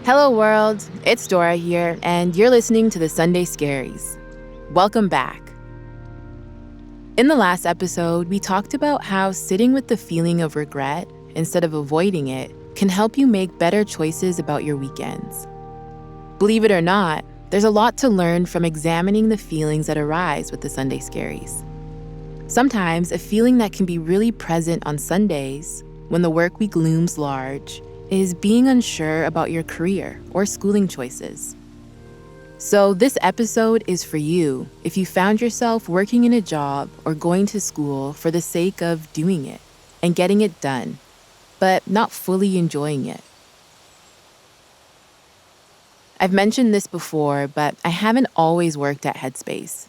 Hello, world. It's Dora here, and you're listening to the Sunday Scaries. Welcome back. In the last episode, we talked about how sitting with the feeling of regret instead of avoiding it can help you make better choices about your weekends. Believe it or not, there's a lot to learn from examining the feelings that arise with the Sunday Scaries. Sometimes a feeling that can be really present on Sundays, when the work week looms large, is being unsure about your career or schooling choices. So this episode is for you if you found yourself working in a job or going to school for the sake of doing it and getting it done, but not fully enjoying it. I've mentioned this before, but I haven't always worked at Headspace.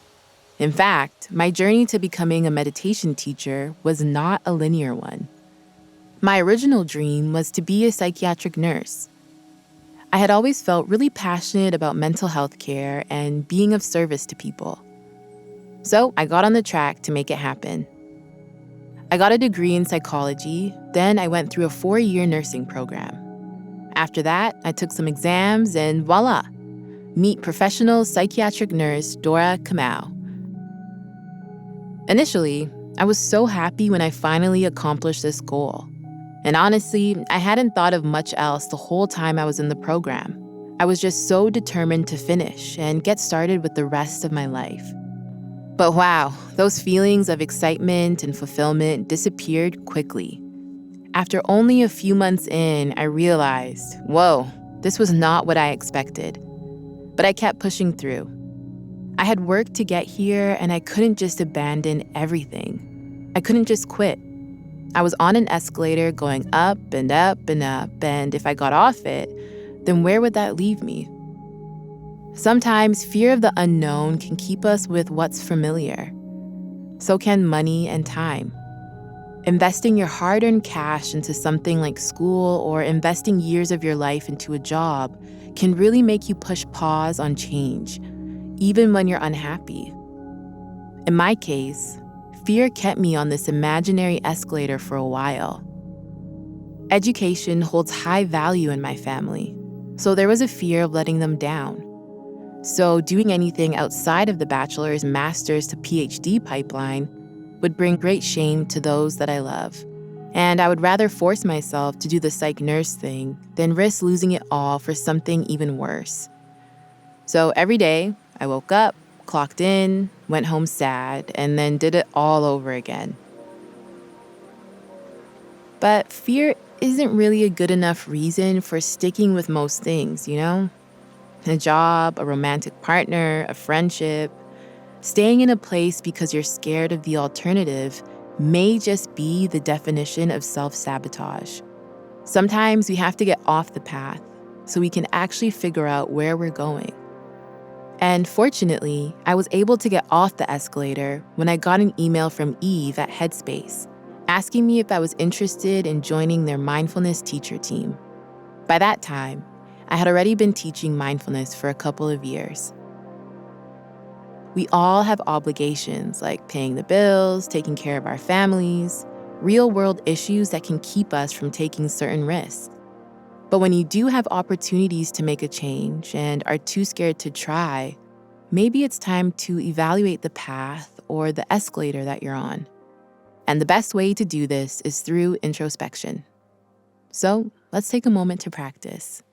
In fact, my journey to becoming a meditation teacher was not a linear one. My original dream was to be a psychiatric nurse. I had always felt really passionate about mental health care and being of service to people. So I got on the track to make it happen. I got a degree in psychology, then I went through a 4-year nursing program. After that, I took some exams and voila, meet professional psychiatric nurse Dora. Initially, I was so happy when I finally accomplished this goal. And honestly, I hadn't thought of much else the whole time I was in the program. I was just so determined to finish and get started with the rest of my life. But wow, those feelings of excitement and fulfillment disappeared quickly. After only a few months in, I realized, whoa, this was not what I expected. But I kept pushing through. I had worked to get here, and I couldn't just abandon everything. I couldn't just quit. I was on an escalator going up and up and up, and if I got off it, then where would that leave me? Sometimes fear of the unknown can keep us with what's familiar. So can money and time. Investing your hard-earned cash into something like school or investing years of your life into a job can really make you push pause on change, even when you're unhappy. In my case, fear kept me on this imaginary escalator for a while. Education holds high value in my family, so there was a fear of letting them down. So doing anything outside of the bachelor's, master's to PhD pipeline would bring great shame to those that I love. And I would rather force myself to do the psych nurse thing than risk losing it all for something even worse. So every day, I woke up, clocked in, went home sad, and then did it all over again. But fear isn't really a good enough reason for sticking with most things, you know? A job, a romantic partner, a friendship. Staying in a place because you're scared of the alternative may just be the definition of self-sabotage. Sometimes we have to get off the path so we can actually figure out where we're going. And fortunately, I was able to get off the escalator when I got an email from Eve at Headspace, asking me if I was interested in joining their mindfulness teacher team. By that time, I had already been teaching mindfulness for a couple of years. We all have obligations like paying the bills, taking care of our families, real-world issues that can keep us from taking certain risks. But when you do have opportunities to make a change and are too scared to try, maybe it's time to evaluate the path or the escalator that you're on. And the best way to do this is through introspection. So let's take a moment to practice.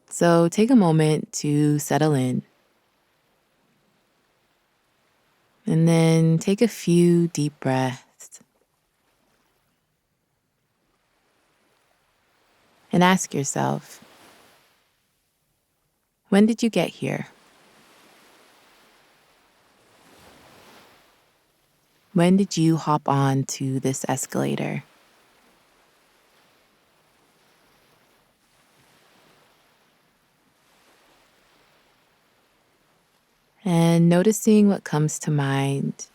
So take a moment to settle in. And then take a few deep breaths. And ask yourself, when did you get here? When did you hop on to this escalator? And noticing what comes to mind.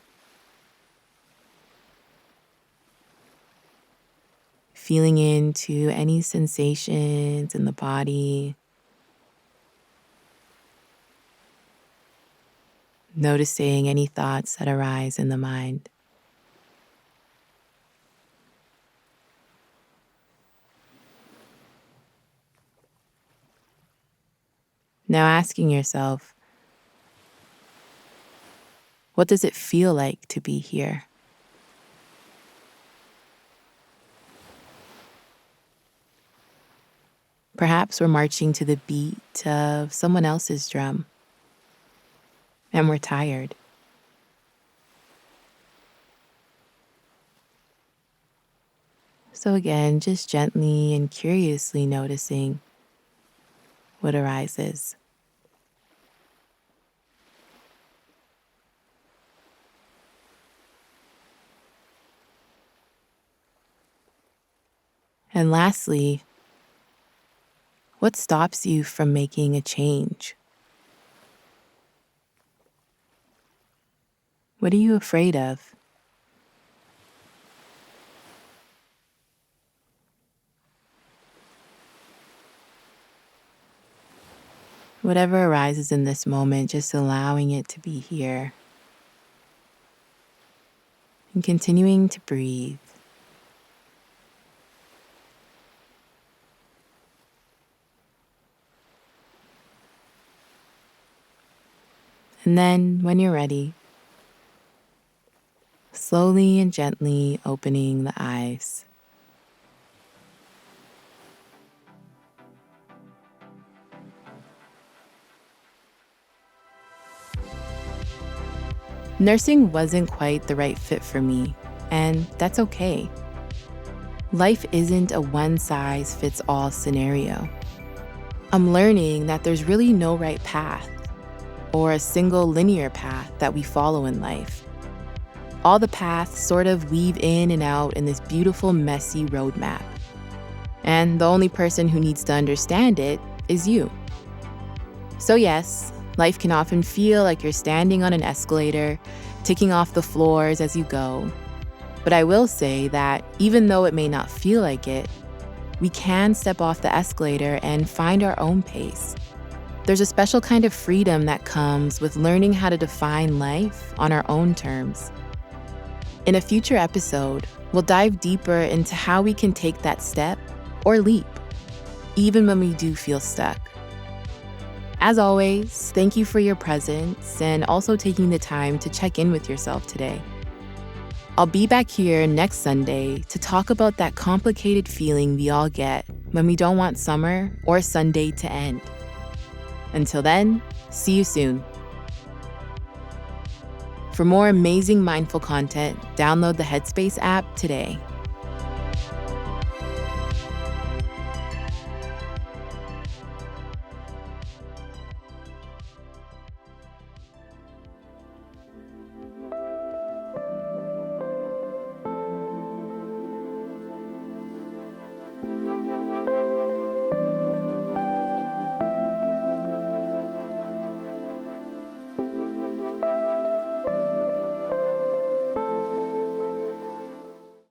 Feeling into any sensations in the body. Noticing any thoughts that arise in the mind. Now asking yourself, what does it feel like to be here? Perhaps we're marching to the beat of someone else's drum, and we're tired. So again, just gently and curiously noticing what arises. And lastly, what stops you from making a change? What are you afraid of? Whatever arises in this moment, just allowing it to be here and continuing to breathe. And then, when you're ready, slowly and gently opening the eyes. Nursing wasn't quite the right fit for me, and that's okay. Life isn't a one-size-fits-all scenario. I'm learning that there's really no right path or a single linear path that we follow in life. All the paths sort of weave in and out in this beautiful, messy roadmap. And the only person who needs to understand it is you. So yes, life can often feel like you're standing on an escalator, ticking off the floors as you go. But I will say that even though it may not feel like it, we can step off the escalator and find our own pace. There's a special kind of freedom that comes with learning how to define life on our own terms. In a future episode, we'll dive deeper into how we can take that step or leap, even when we do feel stuck. As always, thank you for your presence and also taking the time to check in with yourself today. I'll be back here next Sunday to talk about that complicated feeling we all get when we don't want summer or Sunday to end. Until then, see you soon. For more amazing mindful content, download the Headspace app today.